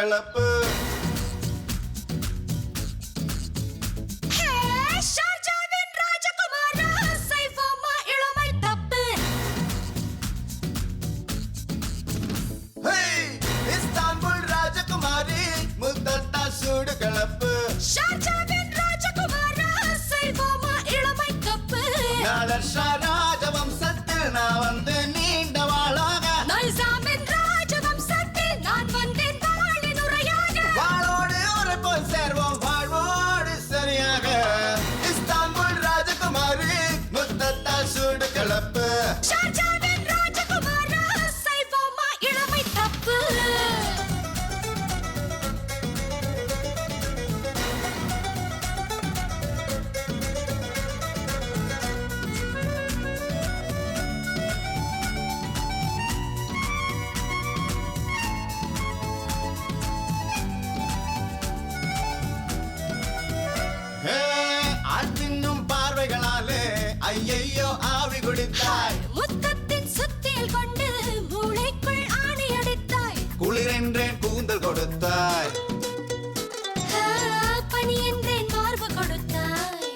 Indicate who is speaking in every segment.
Speaker 1: club ராஜவம்சத்தில் நான் வந்து நீண்ட வாழாக
Speaker 2: நைசாமின் ராஜவம்சத்தில் நான் வந்தேன் வாழின் உரையாக
Speaker 1: வாழோடு ஒரு போல் சேர்வோம் வாழ்வோடு சரியாக இஸ்தான்புல் ராஜகுமாரி முத்தத்தால் சூடு கிளப்பு
Speaker 2: ஷாஜாவின் ராஜகுமாரா சைவமா இளமை தப்பு
Speaker 1: ஆற்றின்னும் பார்வைகளாலே ஐயையோ ஆவி குடித்தாய்
Speaker 2: முத்தத்தின் சுத்தியல் கொண்டு மூளைக்குள் ஆணி அடித்தாய்
Speaker 1: குளிரென்றேன் கூந்தல் கொடுத்தாய்
Speaker 2: பனி என்றேன் மார்பு கொடுத்தாய்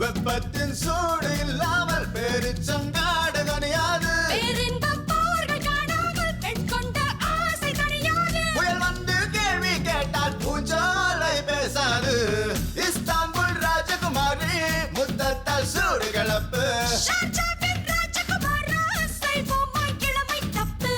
Speaker 1: வெப்பத்தின் சூடு இல்லாமல் பேரிச்சங்காடு கனியாது
Speaker 2: பேரின்பம் போர்கள் காணாமல் பெண் கொண்ட ஆசை தனியாது
Speaker 1: புயல் வந்து கேள்வி கேட்டால் பூஞ்சாலை பேசாது இஸ்தான்புல் ராஜகுமாரி முத்தத்தால் சூடு கிளப்பு
Speaker 2: ஷாஜாவின் ராஜகுமாரா சைவமா இளமை தப்பு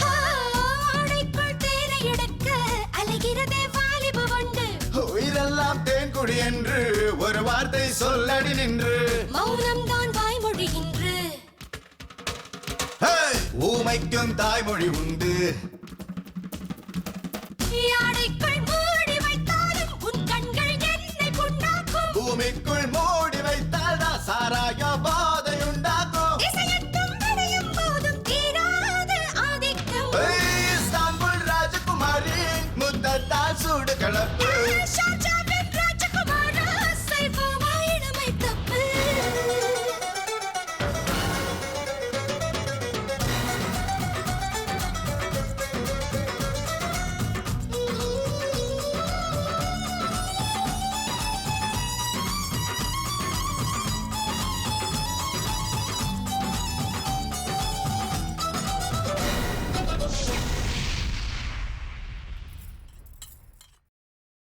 Speaker 2: ஆடைக்குள் தேனை எடுக்க அலைகிறதே வாலிப வண்டு
Speaker 1: உயிரெல்லாம் தேன்குடி என்று ஒரு வார்த்தை சொல்லடி நின்று
Speaker 2: மௌனம் தான் வாய்மொழி இன்று
Speaker 1: ஊமைக்கும் தாய்மொழி உண்டு
Speaker 2: ஆடைக்குள் மூடி வைத்தாலும் உன் கண்கள் என்னை புண்ணாக்கும்
Speaker 1: பூமிக்கு